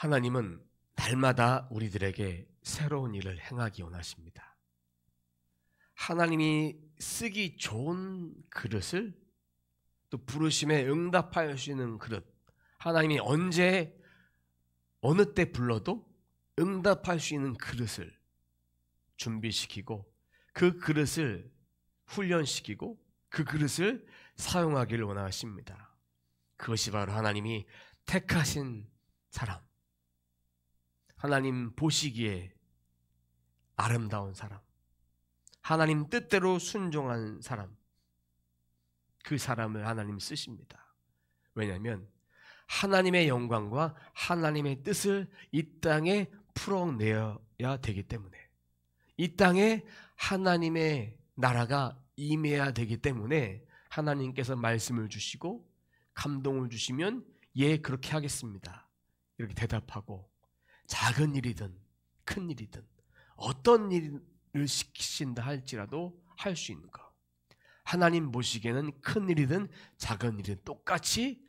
하나님은 날마다 우리들에게 새로운 일을 행하기 원하십니다. 하나님이 쓰기 좋은 그릇을, 또 부르심에 응답할 수 있는 그릇, 하나님이 언제 어느 때 불러도 응답할 수 있는 그릇을 준비시키고 그 그릇을 훈련시키고 그 그릇을 사용하기를 원하십니다. 그것이 바로 하나님이 택하신 사람, 하나님 보시기에 아름다운 사람, 하나님 뜻대로 순종한 사람, 그 사람을 하나님 쓰십니다. 왜냐하면 하나님의 영광과 하나님의 뜻을 이 땅에 풀어내야 되기 때문에, 이 땅에 하나님의 나라가 임해야 되기 때문에 하나님께서 말씀을 주시고 감동을 주시면 예, 그렇게 하겠습니다, 이렇게 대답하고, 작은 일이든 큰 일이든 어떤 일을 시키신다 할지라도 할 수 있는 것, 하나님 보시기에는 큰 일이든 작은 일이든 똑같이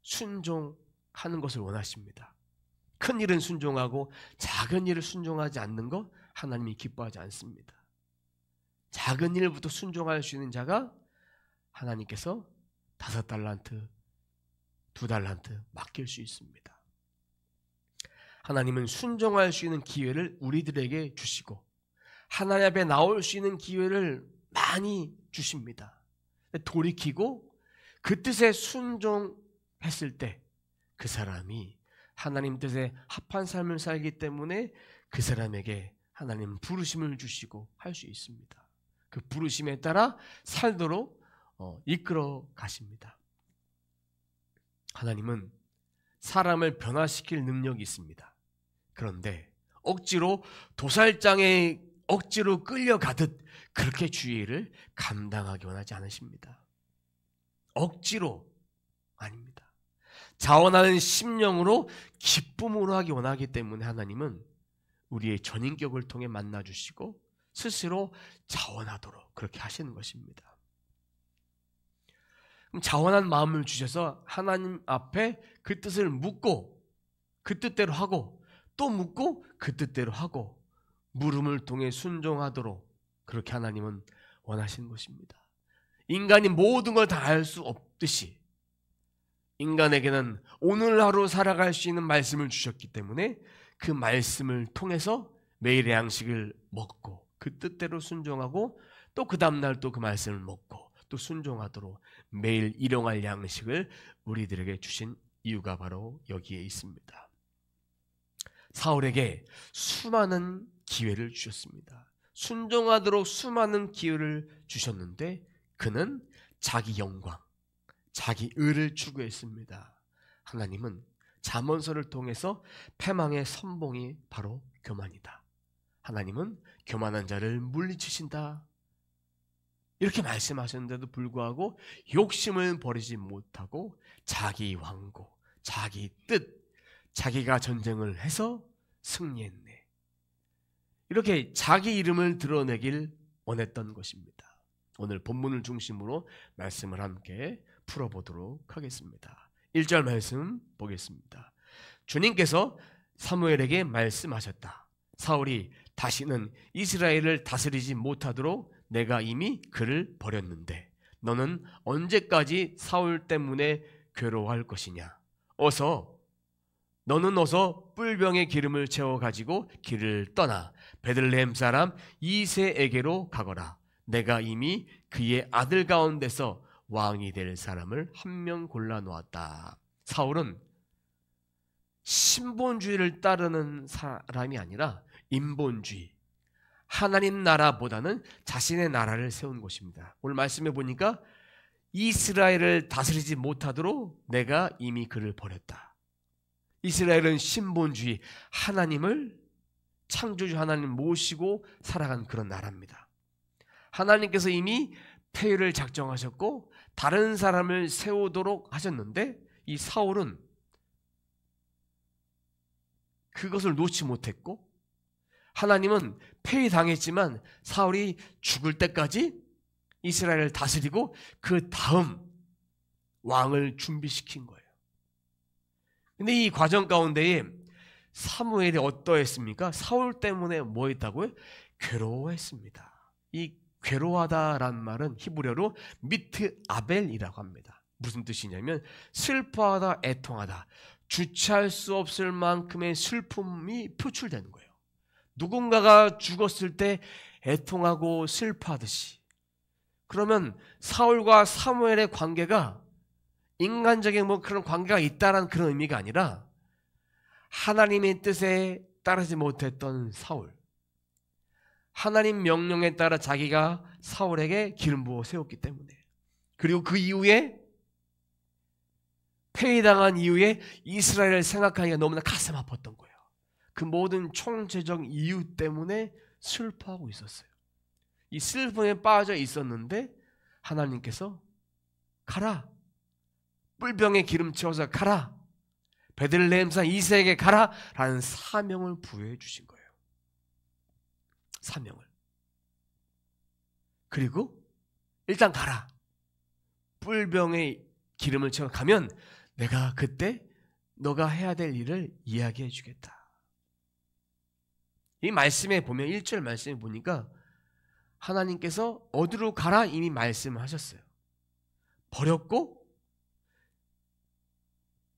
순종하는 것을 원하십니다. 큰 일은 순종하고 작은 일을 순종하지 않는 것 하나님이 기뻐하지 않습니다. 작은 일부터 순종할 수 있는 자가 하나님께서 5달란트, 2달란트 맡길 수 있습니다. 하나님은 순종할 수 있는 기회를 우리들에게 주시고 하나님 앞에 나올 수 있는 기회를 많이 주십니다. 돌이키고 그 뜻에 순종했을 때 그 사람이 하나님 뜻에 합한 삶을 살기 때문에 그 사람에게 하나님 부르심을 주시고 할 수 있습니다. 그 부르심에 따라 살도록 이끌어 가십니다. 하나님은 사람을 변화시킬 능력이 있습니다. 그런데 억지로 도살장에 억지로 끌려가듯 그렇게 주의를 감당하기 원하지 않으십니다. 억지로 아닙니다. 자원하는 심령으로 기쁨으로 하기 원하기 때문에 하나님은 우리의 전인격을 통해 만나주시고 스스로 자원하도록 그렇게 하시는 것입니다. 그럼 자원한 마음을 주셔서 하나님 앞에 그 뜻을 묻고 그 뜻대로 하고 또 묻고 그 뜻대로 하고 물음을 통해 순종하도록 그렇게 하나님은 원하시는 것입니다. 인간이 모든 걸 다 알 수 없듯이 인간에게는 오늘 하루 살아갈 수 있는 말씀을 주셨기 때문에 그 말씀을 통해서 매일의 양식을 먹고 그 뜻대로 순종하고 또 그 다음날 또 그 말씀을 먹고 또 순종하도록 매일 일용할 양식을 우리들에게 주신 이유가 바로 여기에 있습니다. 사울에게 수많은 기회를 주셨습니다. 순종하도록 수많은 기회를 주셨는데 그는 자기 영광, 자기 의를 추구했습니다. 하나님은 잠언서를 통해서 패망의 선봉이 바로 교만이다. 하나님은 교만한 자를 물리치신다. 이렇게 말씀하셨는데도 불구하고 욕심을 버리지 못하고 자기 왕고, 자기 뜻, 자기가 전쟁을 해서 승리했네. 이렇게 자기 이름을 드러내길 원했던 것입니다. 오늘 본문을 중심으로 말씀을 함께 풀어보도록 하겠습니다. 1절 말씀 보겠습니다. 주님께서 사무엘에게 말씀하셨다. 사울이 다시는 이스라엘을 다스리지 못하도록 내가 이미 그를 버렸는데 너는 언제까지 사울 때문에 괴로워할 것이냐? 너는 어서 뿔병에 기름을 채워 가지고 길을 떠나 베들레헴 사람 이새에게로 가거라. 내가 이미 그의 아들 가운데서 왕이 될 사람을 한 명 골라 놓았다. 사울은 신본주의를 따르는 사람이 아니라 인본주의, 하나님 나라보다는 자신의 나라를 세운 것입니다. 오늘 말씀해 보니까 이스라엘을 다스리지 못하도록 내가 이미 그를 버렸다. 이스라엘은 신본주의, 하나님을 창조주 하나님 모시고 살아간 그런 나라입니다. 하나님께서 이미 폐위를 작정하셨고 다른 사람을 세우도록 하셨는데 이 사울은 그것을 놓지 못했고 하나님은 폐위당했지만 사울이 죽을 때까지 이스라엘을 다스리고 그 다음 왕을 준비시킨 거예요. 근데 이 과정 가운데에 사무엘이 어떠했습니까? 사울 때문에 뭐 했다고요? 괴로워했습니다. 이 괴로워하다란 말은 히브리어로 미트 아벨이라고 합니다. 무슨 뜻이냐면 슬퍼하다, 애통하다, 주체할 수 없을 만큼의 슬픔이 표출되는 거예요. 누군가가 죽었을 때 애통하고 슬퍼하듯이. 그러면 사울과 사무엘의 관계가 인간적인 뭐 그런 관계가 있다라는 그런 의미가 아니라 하나님의 뜻에 따르지 못했던 사울, 하나님 명령에 따라 자기가 사울에게 기름 부어 세웠기 때문에, 그리고 그 이후에 패배당한 이후에 이스라엘을 생각하기가 너무나 가슴 아팠던 거예요. 그 모든 총체적 이유 때문에 슬퍼하고 있었어요. 이 슬픔에 빠져 있었는데 하나님께서 가라, 뿔병에 기름 채워서 가라, 베들레헴산 이새에게 가라 라는 사명을 부여해 주신 거예요. 사명을. 그리고 일단 가라, 뿔병에 기름을 채워 가면 내가 그때 너가 해야 될 일을 이야기해 주겠다. 이 말씀에 보면 1절 말씀에 보니까 하나님께서 어디로 가라 이미 말씀을 하셨어요. 버렸고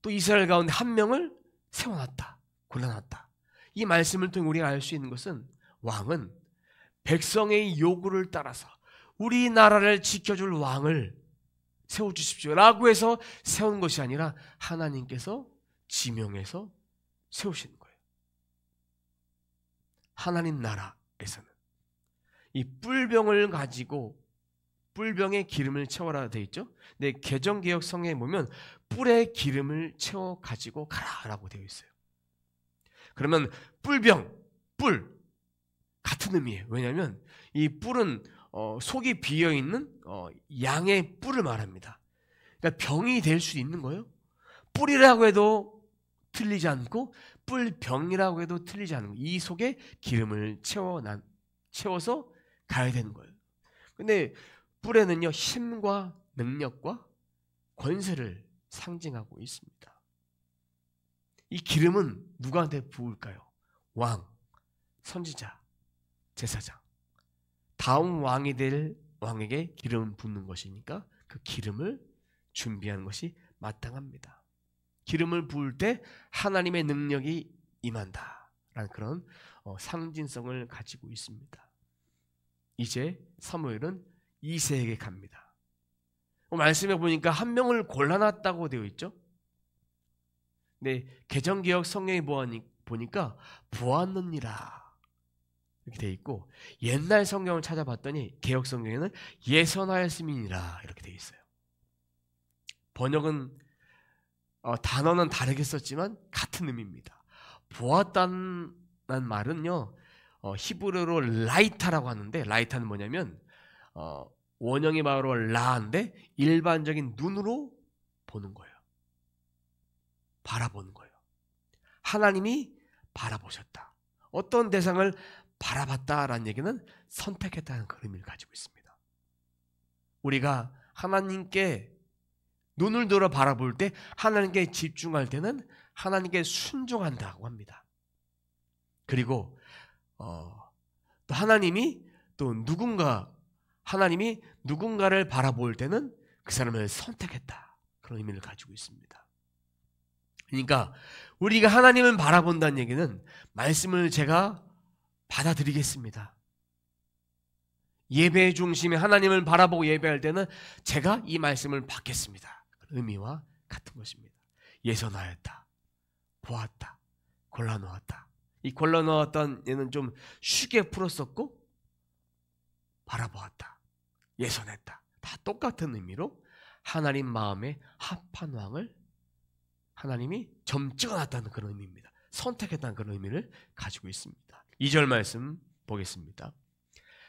또 이스라엘 가운데 한 명을 세워놨다, 골라놨다. 이 말씀을 통해 우리가 알 수 있는 것은 왕은 백성의 요구를 따라서 우리나라를 지켜줄 왕을 세워주십시오 라고 해서 세운 것이 아니라 하나님께서 지명해서 세우시는 거예요. 하나님 나라에서는 이 뿔병을 가지고 뿔병에 기름을 채워라 되어 있죠. 근데 개정개혁 성경에 보면 뿔에 기름을 채워 가지고 가라라고 되어 있어요. 그러면 뿔병, 뿔 같은 의미예요. 왜냐하면 이 뿔은 속이 비어있는 양의 뿔을 말합니다. 그러니까 병이 될 수 있는 거예요. 뿔이라고 해도 틀리지 않고 뿔병이라고 해도 틀리지 않은 거예요. 이 속에 기름을 채워서 가야 되는 거예요. 근데 뿔에는요, 힘과 능력과 권세를 상징하고 있습니다. 이 기름은 누구한테 부을까요? 왕, 선지자, 제사장. 다음 왕이 될 왕에게 기름을 붓는 것이니까 그 기름을 준비하는 것이 마땅합니다. 기름을 부을 때 하나님의 능력이 임한다라는 그런 상징성을 가지고 있습니다. 이제 사무엘은 이새에게 갑니다. 말씀해 보니까 한 명을 골라놨다고 되어 있죠. 근데 개정개혁 성경에 보니까 보았느니라 이렇게 되어 있고, 옛날 성경을 찾아봤더니 개혁 성경에는 예선하였음이니라 이렇게 되어 있어요. 번역은 단어는 다르게 썼지만 같은 의미입니다. 보았다는 말은요, 히브리어로 라이타라고 하는데, 라이타는 뭐냐면 원형이 바로 라인데 일반적인 눈으로 보는 거예요. 바라보는 거예요. 하나님이 바라보셨다. 어떤 대상을 바라봤다라는 얘기는 선택했다는 그런 의미를 가지고 있습니다. 우리가 하나님께 눈을 들어 바라볼 때, 하나님께 집중할 때는 하나님께 순종한다고 합니다. 그리고 또 하나님이 누군가를 바라볼 때는 그 사람을 선택했다, 그런 의미를 가지고 있습니다. 그러니까 우리가 하나님을 바라본다는 얘기는 말씀을 제가 받아들이겠습니다. 예배 중심에 하나님을 바라보고 예배할 때는 제가 이 말씀을 받겠습니다. 의미와 같은 것입니다. 예선하였다, 보았다, 골라놓았다. 이 골라놓았다는 얘는 좀 쉽게 풀었었고, 바라보았다, 예선했다, 다 똑같은 의미로 하나님 마음에 합한 왕을 하나님이 점 찍어놨다는 그런 의미입니다. 선택했다는 그런 의미를 가지고 있습니다. 2절 말씀 보겠습니다.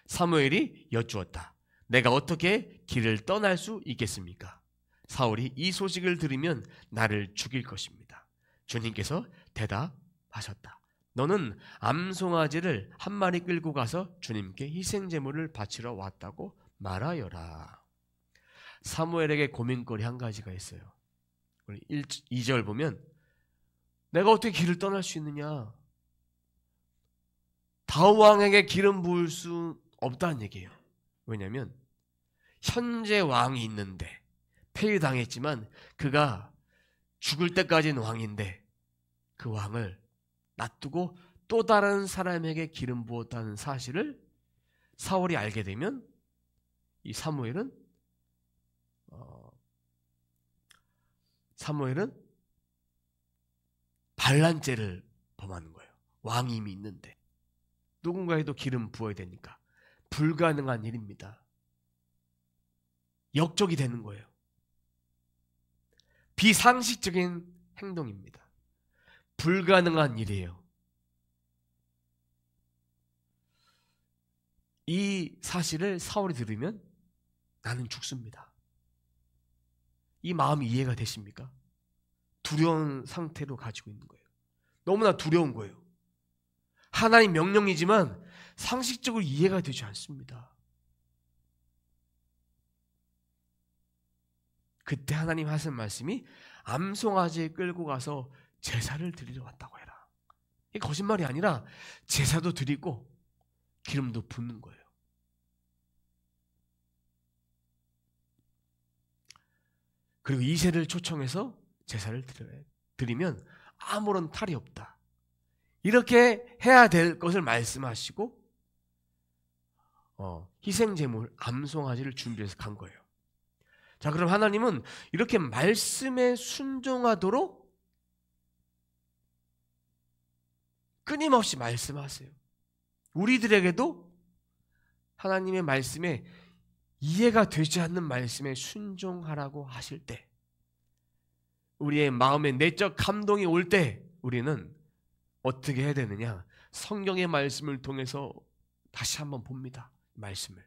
사무엘이 여쭈었다. 내가 어떻게 길을 떠날 수 있겠습니까? 사울이 이 소식을 들으면 나를 죽일 것입니다. 주님께서 대답하셨다. 너는 암송아지를 한 마리 끌고 가서 주님께 희생제물을 바치러 왔다고 말하여라. 사무엘에게 고민거리 한 가지가 있어요. 2절 보면 내가 어떻게 길을 떠날 수 있느냐? 다윗 왕에게 기름 부을 수 없다는 얘기예요. 왜냐하면 현재 왕이 있는데 폐위당했지만 그가 죽을 때까지는 왕인데 그 왕을 놔두고 또 다른 사람에게 기름 부었다는 사실을 사울이 알게 되면 이 사무엘은 반란죄를 범하는 거예요. 왕이 이미 있는데 누군가에도 기름 부어야 되니까 불가능한 일입니다. 역적이 되는 거예요. 비상식적인 행동입니다. 불가능한 일이에요. 이 사실을 사울이 들으면 나는 죽습니다. 이 마음이 이해가 되십니까? 두려운 상태로 가지고 있는 거예요. 너무나 두려운 거예요. 하나님 명령이지만 상식적으로 이해가 되지 않습니다. 그때 하나님 하신 말씀이 암송아지 끌고 가서 제사를 드리러 왔다고 해라. 이게 거짓말이 아니라 제사도 드리고 기름도 붓는 거예요. 그리고 이새를 초청해서 제사를 드리면 아무런 탈이 없다. 이렇게 해야 될 것을 말씀하시고 희생제물 암송아지를 준비해서 간 거예요. 자, 그럼 하나님은 이렇게 말씀에 순종하도록 끊임없이 말씀하세요. 우리들에게도 하나님의 말씀에 이해가 되지 않는 말씀에 순종하라고 하실 때, 우리의 마음에 내적 감동이 올 때 우리는 어떻게 해야 되느냐? 성경의 말씀을 통해서 다시 한번 봅니다. 말씀을.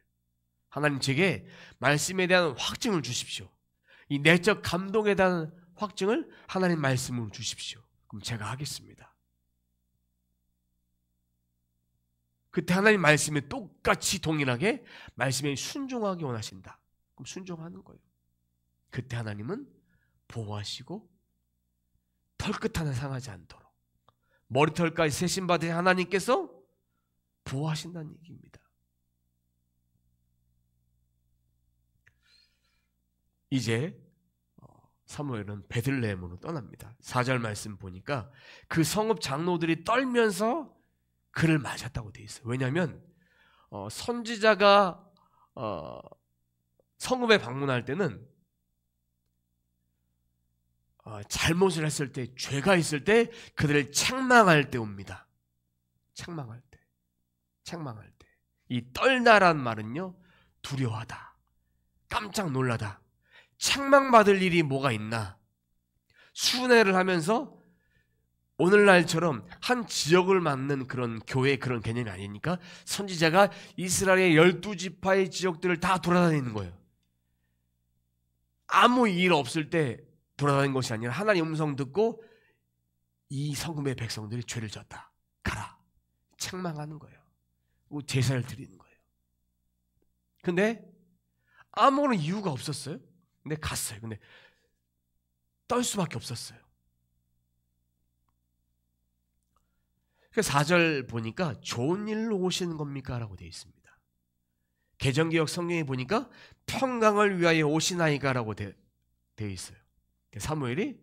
하나님 제게 말씀에 대한 확증을 주십시오. 이 내적 감동에 대한 확증을 하나님 말씀으로 주십시오. 그럼 제가 하겠습니다. 그때 하나님 말씀에 똑같이 동일하게 말씀에 순종하기 원하신다. 그럼 순종하는 거예요. 그때 하나님은 보호하시고 털끝 하나 상하지 않도록 머리털까지 세심받으신 하나님께서 보호하신다는 얘기입니다. 이제 사무엘은 베들레헴으로 떠납니다. 4절 말씀 보니까 그 성읍 장로들이 떨면서 그를 맞았다고 되어 있어요. 왜냐하면 선지자가 성읍에 방문할 때는 잘못을 했을 때, 죄가 있을 때 그들을 책망할 때 옵니다. 책망할 때. 이 떨다란 말은요, 두려워하다, 깜짝 놀라다. 책망받을 일이 뭐가 있나? 순회를 하면서 오늘날처럼 한 지역을 맡는 그런 교회 그런 개념이 아니니까 선지자가 이스라엘의 12지파의 지역들을 다 돌아다니는 거예요. 아무 일 없을 때 돌아다니는 것이 아니라 하나님 음성 듣고 이 성읍의 백성들이 죄를 졌다. 가라. 책망하는 거예요. 제사를 드리는 거예요. 근데 아무런 이유가 없었어요. 근데 갔어요. 근데 떨 수밖에 없었어요. 그래서 4절 보니까 좋은 일로 오시는 겁니까? 라고 되어 있습니다. 개정개혁 성경에 보니까 평강을 위하여 오시나이까? 라고 되어 있어요. 사무엘이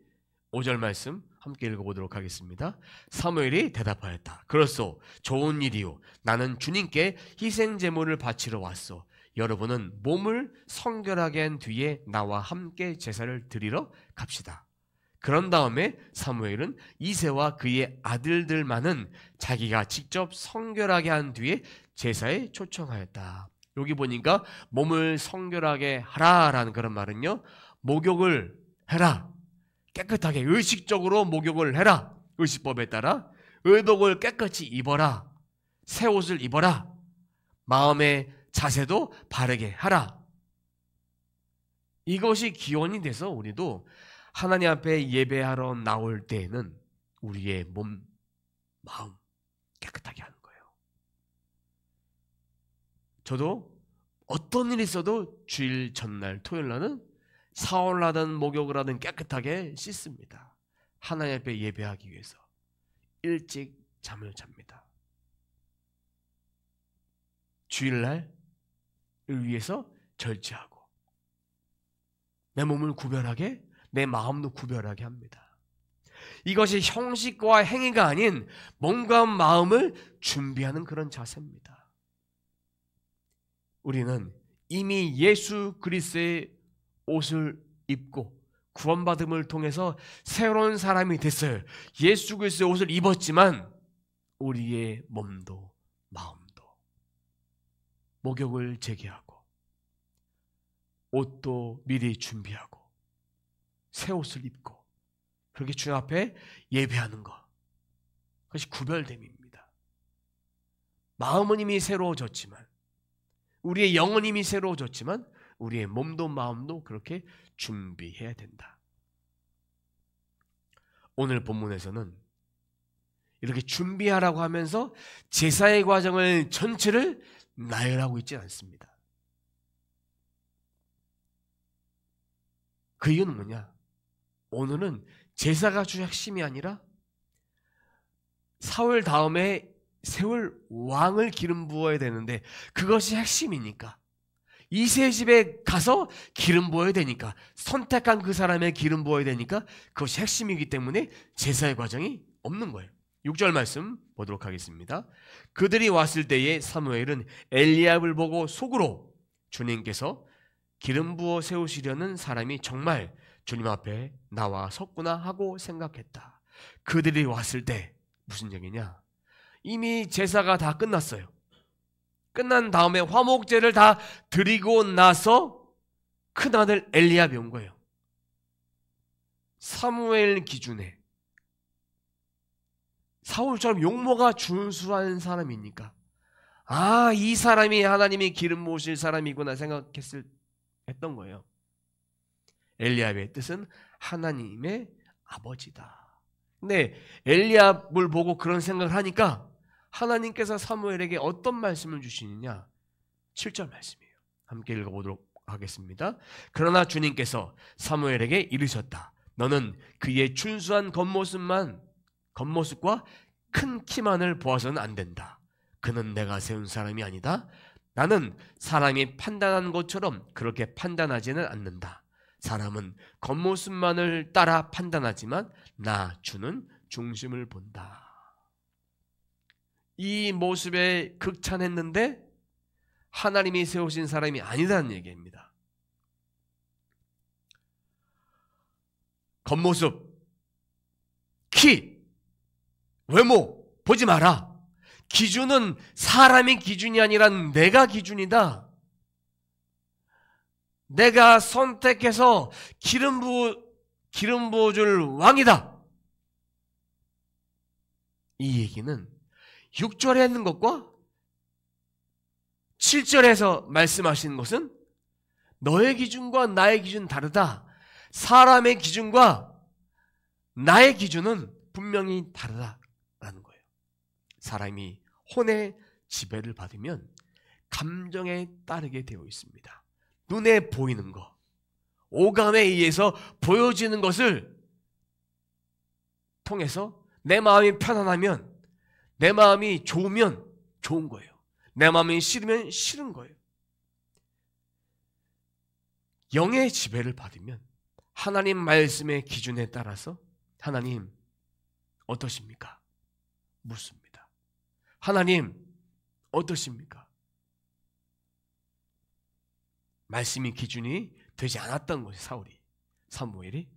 5절 말씀 함께 읽어보도록 하겠습니다. 사무엘이 대답하였다. 그렇소. 좋은 일이요. 나는 주님께 희생제물을 바치러 왔소. 여러분은 몸을 성결하게 한 뒤에 나와 함께 제사를 드리러 갑시다. 그런 다음에 사무엘은 이새와 그의 아들들만은 자기가 직접 성결하게 한 뒤에 제사에 초청하였다. 여기 보니까 몸을 성결하게 하라라는 그런 말은요, 목욕을 해라. 깨끗하게 의식적으로 목욕을 해라. 의식법에 따라 의복을 깨끗이 입어라. 새 옷을 입어라. 마음의 자세도 바르게 하라. 이것이 기원이 돼서 우리도 하나님 앞에 예배하러 나올 때에는 우리의 몸, 마음 깨끗하게 하는 거예요. 저도 어떤 일이 있어도 주일 전날, 토요일 날은 샤워를 하든 목욕을 하든 깨끗하게 씻습니다. 하나님 앞에 예배하기 위해서 일찍 잠을 잡니다. 주일날을 위해서 절제하고 내 몸을 구별하게, 내 마음도 구별하게 합니다. 이것이 형식과 행위가 아닌 몸과 마음을 준비하는 그런 자세입니다. 우리는 이미 예수 그리스도의 옷을 입고 구원받음을 통해서 새로운 사람이 됐어요. 예수 그리스도의 옷을 입었지만 우리의 몸도 마음도 목욕을 재개하고 옷도 미리 준비하고 새 옷을 입고 그렇게 주 앞에 예배하는 것, 그것이 구별됨입니다. 마음은 이미 새로워졌지만, 우리의 영은 이미 새로워졌지만 우리의 몸도 마음도 그렇게 준비해야 된다. 오늘 본문에서는 이렇게 준비하라고 하면서 제사의 과정을 전체를 나열하고 있지 않습니다. 그 이유는 뭐냐? 오늘은 제사가 주 핵심이 아니라 사울 다음에 세울 왕을 기름 부어야 되는데 그것이 핵심이니까, 이세 집에 가서 기름 부어야 되니까, 선택한 그 사람의 기름 부어야 되니까 그것이 핵심이기 때문에 제사의 과정이 없는 거예요. 6절 말씀 보도록 하겠습니다. 그들이 왔을 때에 사무엘은 엘리압을 보고 속으로 주님께서 기름 부어 세우시려는 사람이 정말 주님 앞에 나와 섰구나 하고 생각했다. 그들이 왔을 때 무슨 얘기냐? 이미 제사가 다 끝났어요. 끝난 다음에 화목제를 다 드리고 나서 큰아들 엘리압이 온 거예요. 사무엘 기준에 사울처럼 용모가 준수한 사람이니까, 아, 이 사람이 하나님이 기름 부으실 사람이구나 했던 거예요. 엘리압의 뜻은 하나님의 아버지다. 근데 엘리압을 보고 그런 생각을 하니까 하나님께서 사무엘에게 어떤 말씀을 주시느냐? 7절 말씀이에요. 함께 읽어보도록 하겠습니다. 그러나 주님께서 사무엘에게 이르셨다. 너는 그의 준수한 겉모습과 큰 키만을 보아서는 안 된다. 그는 내가 세운 사람이 아니다. 나는 사람이 판단하는 것처럼 그렇게 판단하지는 않는다. 사람은 겉모습만을 따라 판단하지만 나 주는 중심을 본다. 이 모습에 극찬했는데 하나님이 세우신 사람이 아니라는 얘기입니다. 겉모습, 키, 외모 보지 마라. 기준은 사람의 기준이 아니라 내가 기준이다. 내가 선택해서 기름 부어줄 왕이다. 이 얘기는 6절에 했는 것과 7절에서 말씀하시는 것은 너의 기준과 나의 기준은 다르다. 사람의 기준과 나의 기준은 분명히 다르다라는 거예요. 사람이 혼의 지배를 받으면 감정에 따르게 되어 있습니다. 눈에 보이는 것, 오감에 의해서 보여지는 것을 통해서 내 마음이 편안하면, 내 마음이 좋으면 좋은 거예요. 내 마음이 싫으면 싫은 거예요. 영의 지배를 받으면 하나님 말씀의 기준에 따라서 하나님 어떠십니까? 묻습니다. 하나님 어떠십니까? 말씀이 기준이 되지 않았던 것이 사무엘이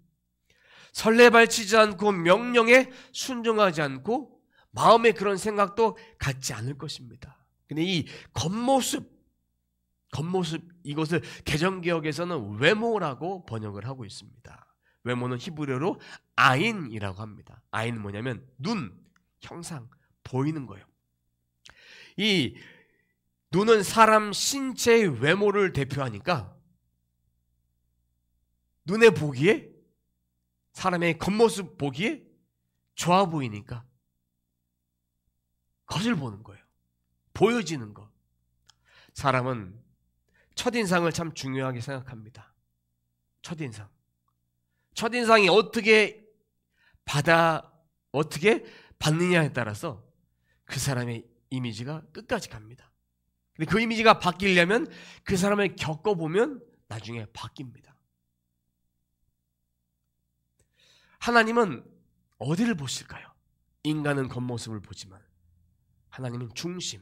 설레발치지 않고 명령에 순종하지 않고 마음에 그런 생각도 갖지 않을 것입니다. 근데 이 겉모습 이것을 개정개혁에서는 외모라고 번역을 하고 있습니다. 외모는 히브리어로 아인이라고 합니다. 아인은 뭐냐면 눈, 형상, 보이는 거예요. 이 눈은 사람 신체의 외모를 대표하니까 눈에 보기에, 사람의 겉모습 보기에 좋아 보이니까 겉을 보는 거예요. 보여지는 것. 사람은 첫인상을 참 중요하게 생각합니다. 첫인상이 어떻게 어떻게 받느냐에 따라서 그 사람의 이미지가 끝까지 갑니다. 근데 그 이미지가 바뀌려면 그 사람을 겪어보면 나중에 바뀝니다. 하나님은 어디를 보실까요? 인간은 겉모습을 보지만 하나님은 중심,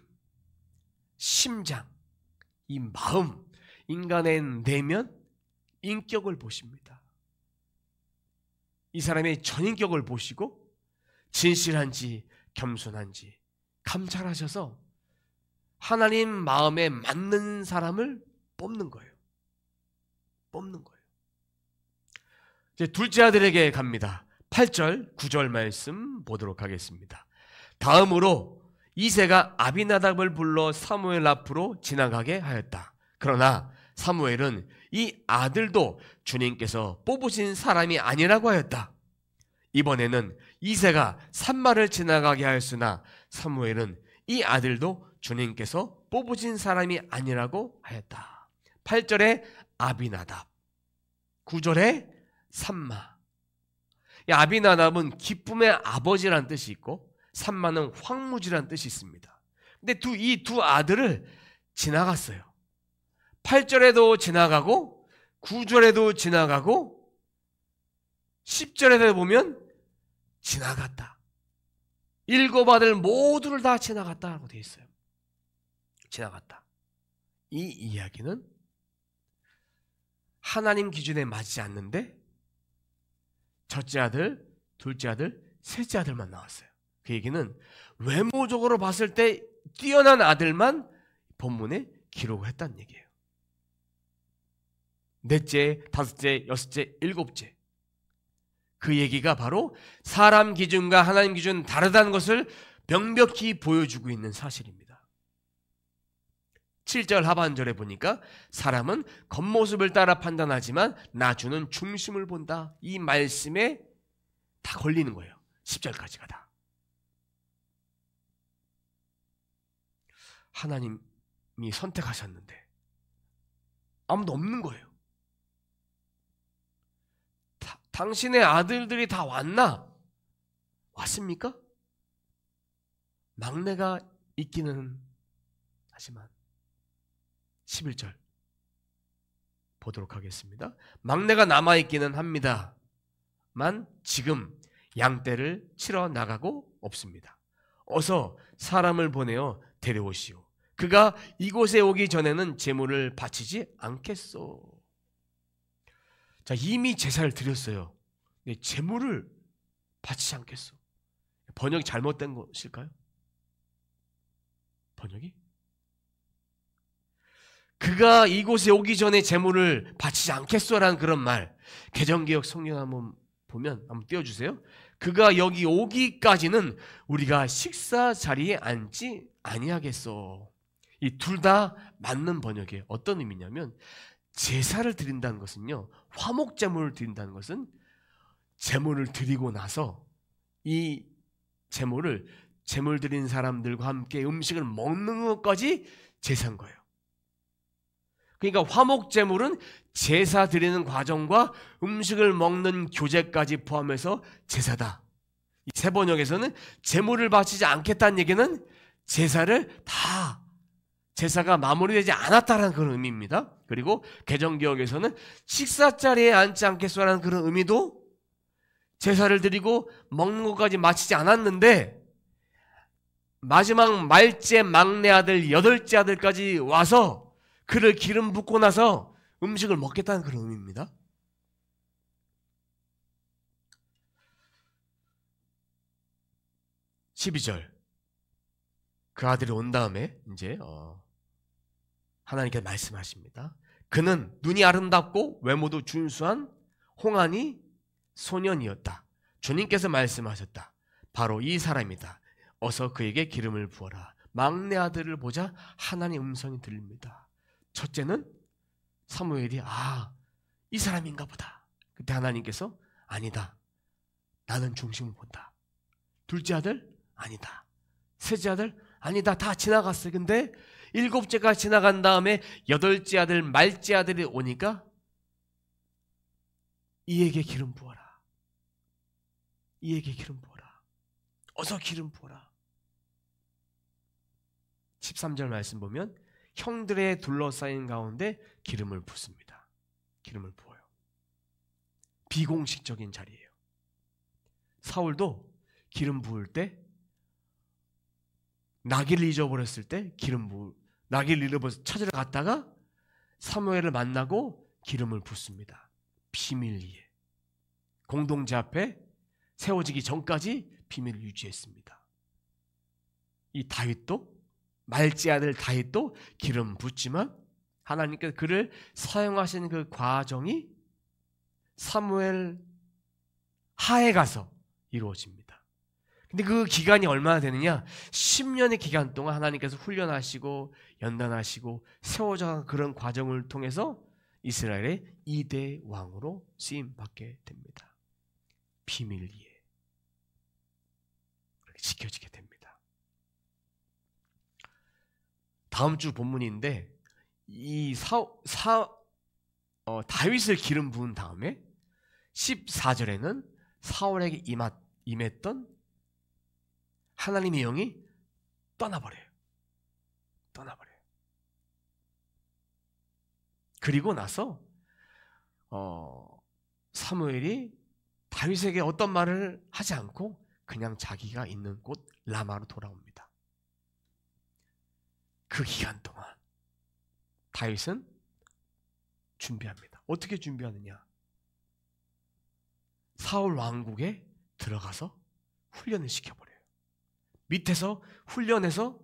심장, 이 마음, 인간의 내면, 인격을 보십니다. 이 사람의 전인격을 보시고 진실한지 겸손한지 감찰하셔서 하나님 마음에 맞는 사람을 뽑는 거예요. 뽑는 거예요. 이제 둘째 아들에게 갑니다. 8절, 9절 말씀 보도록 하겠습니다. 다음으로 이새가 아비나답을 불러 사무엘 앞으로 지나가게 하였다. 그러나 사무엘은 이 아들도 주님께서 뽑으신 사람이 아니라고 하였다. 이번에는 이새가 산마를 지나가게 하였으나 사무엘은 이 아들도 주님께서 뽑으신 사람이 아니라고 하였다. 8절에 아비나답, 9절에 산마. 이 아비나답은 기쁨의 아버지라는 뜻이 있고 산마는 황무지라는 뜻이 있습니다. 근데 이 두 아들을 지나갔어요. 8절에도 지나가고 9절에도 지나가고 10절에도 보면 지나갔다. 7 아들 모두를 다 지나갔다라고 되어 있어요. 지나갔다. 이 이야기는 하나님 기준에 맞지 않는데 첫째 아들, 둘째 아들, 셋째 아들만 나왔어요. 그 얘기는 외모적으로 봤을 때 뛰어난 아들만 본문에 기록을 했다는 얘기예요. 넷째, 다섯째, 여섯째, 일곱째. 그 얘기가 바로 사람 기준과 하나님 기준 다르다는 것을 명백히 보여주고 있는 사실입니다. 7절 하반절에 보니까 사람은 겉모습을 따라 판단하지만 나 주는 중심을 본다. 이 말씀에 다 걸리는 거예요. 10절까지가 다. 하나님이 선택하셨는데 아무도 없는 거예요. 당신의 아들들이 다 왔나? 왔습니까? 막내가 있기는 하지만 11절 보도록 하겠습니다. 막내가 남아있기는 합니다만 지금 양떼를 치러 나가고 없습니다. 어서 사람을 보내어 데려오시오. 그가 이곳에 오기 전에는 제물을 바치지 않겠소. 자, 이미 제사를 드렸어요. 근데 제물을 바치지 않겠소. 번역이 잘못된 것일까요? 번역이? 그가 이곳에 오기 전에 제물을 바치지 않겠소라는 그런 말. 개정개혁 성경 한번 보면 한번 띄워주세요. 그가 여기 오기까지는 우리가 식사 자리에 앉지 아니하겠소. 이 둘 다 맞는 번역이에요. 어떤 의미냐면 제사를 드린다는 것은요, 화목제물을 드린다는 것은 제물을 드리고 나서 이 제물을 제물 드린 사람들과 함께 음식을 먹는 것까지 제사인 거예요. 그러니까 화목제물은 제사 드리는 과정과 음식을 먹는 교제까지 포함해서 제사다. 이 세 번역에서는 제물을 바치지 않겠다는 얘기는 제사가 마무리되지 않았다는 그런 의미입니다. 그리고 개정개혁에서는 식사자리에 앉지 않겠소라는 그런 의미도 제사를 드리고 먹는 것까지 마치지 않았는데 마지막 말째 막내 아들 8째 아들까지 와서 그를 기름 붓고 나서 음식을 먹겠다는 그런 의미입니다. (12절) 그 아들이 온 다음에 이제 하나님께서 말씀하십니다. 그는 눈이 아름답고 외모도 준수한 홍한이 소년이었다. 주님께서 말씀하셨다. 바로 이 사람이다. 어서 그에게 기름을 부어라. 막내 아들을 보자 하나님 음성이 들립니다. 첫째는 사무엘이 이 사람인가 보다. 그때 하나님께서 아니다. 나는 중심을 본다. 둘째 아들 아니다. 셋째 아들 아니다. 다 지나갔어요. 근데 7째가 지나간 다음에 8째 아들 말째 아들이 오니까 이에게 기름 부어라. 이에게 기름 부어라. 어서 기름 부어라. 13절 말씀 보면 형들의 둘러싸인 가운데 기름을 붓습니다. 기름을 부어요. 비공식적인 자리예요. 사울도 기름 부을 때 나귀를 잊어버렸을 때 나귀를 잃어버려서 찾으러 갔다가 사무엘을 만나고 기름을 붓습니다. 비밀리에. 공동체 앞에 세워지기 전까지 비밀을 유지했습니다. 이 다윗도 말지 아들 다윗도 기름 붓지만 하나님께서 그를 사용하시는 그 과정이 사무엘 하에 가서 이루어집니다. 근데 그 기간이 얼마나 되느냐? 10년의 기간 동안 하나님께서 훈련하시고 연단하시고 세워져간 그런 과정을 통해서 이스라엘의 2대 왕으로 쓰임받게 됩니다. 비밀리에 그렇게 지켜지게 됩니다. 다음 주 본문인데 이 다윗을 기름 부은 다음에 14절에는 사울에게 임했던 하나님의 영이 떠나버려요. 그리고 나서 사무엘이 다윗에게 어떤 말을 하지 않고 그냥 자기가 있는 곳 라마로 돌아옵니다. 그 기간 동안 다윗은 준비합니다. 어떻게 준비하느냐? 사울 왕국에 들어가서 훈련을 시켜버려요. 밑에서 훈련해서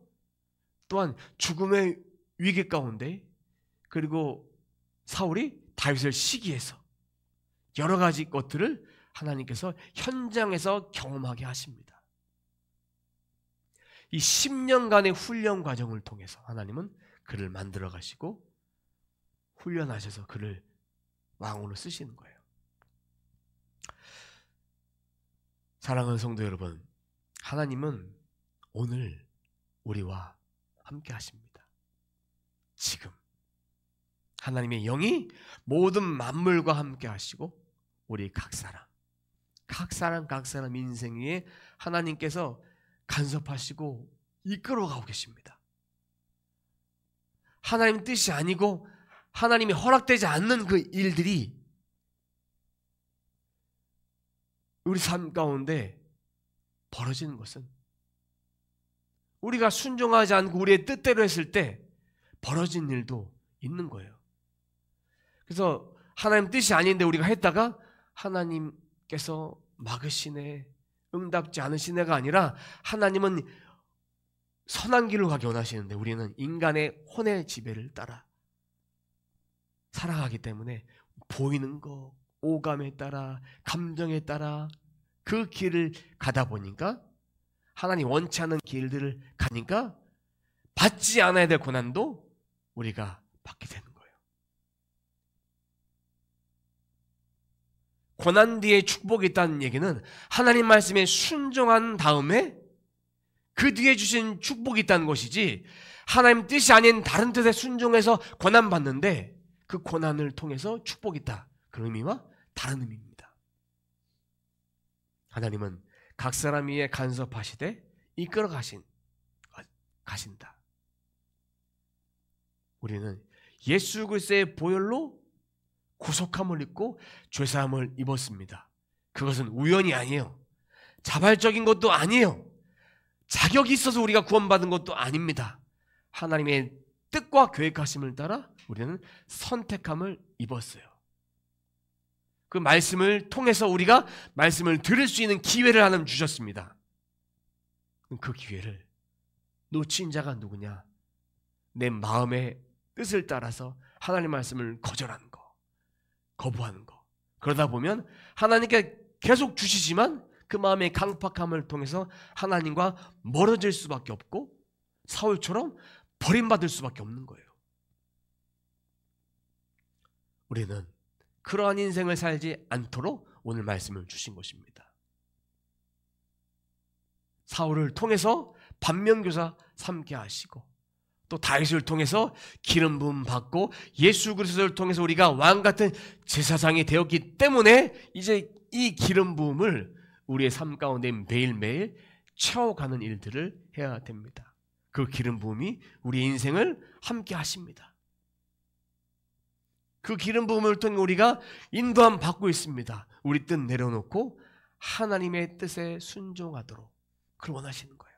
또한 죽음의 위기 가운데 그리고 사울이 다윗을 시기해서 여러 가지 것들을 하나님께서 현장에서 경험하게 하십니다. 이 10년간의 훈련 과정을 통해서 하나님은 그를 만들어 가시고 훈련하셔서 그를 왕으로 쓰시는 거예요. 사랑하는 성도 여러분, 하나님은 오늘 우리와 함께 하십니다. 지금 하나님의 영이 모든 만물과 함께 하시고 우리 각 사람 인생 위에 하나님께서 간섭하시고 이끌어가고 계십니다. 하나님 뜻이 아니고 하나님이 허락되지 않는 그 일들이 우리 삶 가운데 벌어지는 것은 우리가 순종하지 않고 우리의 뜻대로 했을 때 벌어진 일도 있는 거예요. 그래서 하나님 뜻이 아닌데 우리가 했다가 하나님께서 막으시네, 응답지 않으시네가 아니라 하나님은 선한 길로 가기 원하시는데 우리는 인간의 혼의 지배를 따라 살아가기 때문에 보이는 거, 오감에 따라, 감정에 따라 그 길을 가다 보니까 하나님 원치 않는 길들을 가니까 받지 않아야 될 고난도 우리가 받게 되는 거예요. 고난 뒤에 축복이 있다는 얘기는 하나님 말씀에 순종한 다음에 그 뒤에 주신 축복이 있다는 것이지, 하나님 뜻이 아닌 다른 뜻에 순종해서 고난 받는데 그 고난을 통해서 축복이 있다, 그 의미와 다른 의미입니다. 하나님은 각 사람 위에 간섭하시되 이끌어 가신다. 우리는 예수 그리스도의 보혈로 구속함을 입고 죄사함을 입었습니다. 그것은 우연이 아니에요. 자발적인 것도 아니에요. 자격이 있어서 우리가 구원받은 것도 아닙니다. 하나님의 뜻과 계획하심을 따라 우리는 선택함을 입었어요. 그 말씀을 통해서 우리가 말씀을 들을 수 있는 기회를 하나님 주셨습니다. 그 기회를 놓친 자가 누구냐? 내 마음의 뜻을 따라서 하나님 말씀을 거절하는 거, 거부하는 거. 그러다 보면 하나님께 계속 주시지만 그 마음의 강팍함을 통해서 하나님과 멀어질 수밖에 없고 사울처럼 버림받을 수밖에 없는 거예요. 우리는 그러한 인생을 살지 않도록 오늘 말씀을 주신 것입니다. 사울을 통해서 반면교사 삼게 하시고 또 다윗을 통해서 기름 부음 받고 예수 그리스도를 통해서 우리가 왕 같은 제사장이 되었기 때문에 이제 이 기름 부음을 우리의 삶 가운데 매일매일 채워가는 일들을 해야 됩니다. 그 기름 부음이 우리 인생을 함께 하십니다. 그 기름 부음을 통해 우리가 인도함 받고 있습니다. 우리 뜻 내려놓고 하나님의 뜻에 순종하도록 그걸 원하시는 거예요.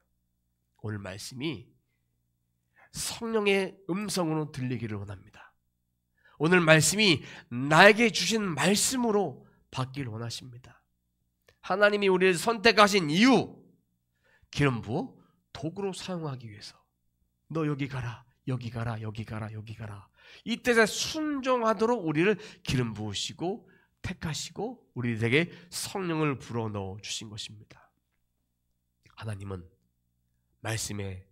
오늘 말씀이 성령의 음성으로 들리기를 원합니다. 오늘 말씀이 나에게 주신 말씀으로 받기를 원하십니다. 하나님이 우리를 선택하신 이유, 기름 부어 도구로 사용하기 위해서. 너 여기 가라, 여기 가라, 여기 가라, 여기 가라. 이 뜻에 순종하도록 우리를 기름 부으시고 택하시고 우리에게 성령을 불어넣어 주신 것입니다. 하나님은 말씀에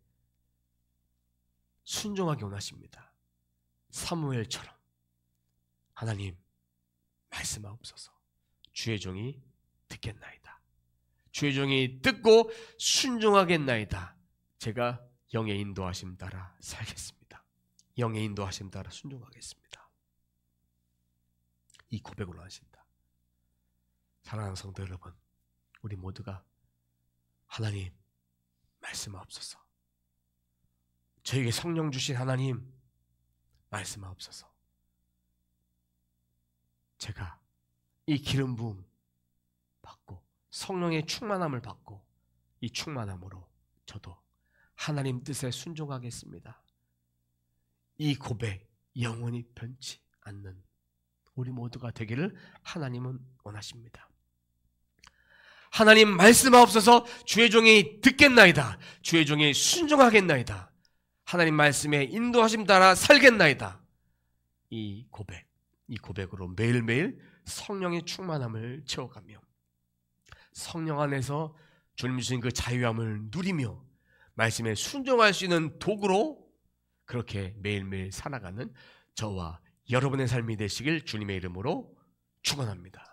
순종하기 원하십니다. 사무엘처럼 하나님 말씀하옵소서. 주의 종이 듣겠나이다. 주의 종이 듣고 순종하겠나이다. 제가 영의 인도하심 따라 살겠습니다. 영의 인도하심 따라 순종하겠습니다. 이 고백으로 하신다. 사랑하는 성도 여러분, 우리 모두가 하나님 말씀하옵소서. 저에게 성령 주신 하나님 말씀하옵소서. 제가 이 기름 부음 받고 성령의 충만함을 받고 이 충만함으로 저도 하나님 뜻에 순종하겠습니다. 이 고백 영원히 변치 않는 우리 모두가 되기를 하나님은 원하십니다. 하나님 말씀하옵소서. 주의 종이 듣겠나이다. 주의 종이 순종하겠나이다. 하나님 말씀에 인도하심 따라 살겠나이다. 이 고백으로 매일매일 성령의 충만함을 채워가며 성령 안에서 주님 주신 그 자유함을 누리며 말씀에 순종할 수 있는 도구로 그렇게 매일매일 살아가는 저와 여러분의 삶이 되시길 주님의 이름으로 축원합니다.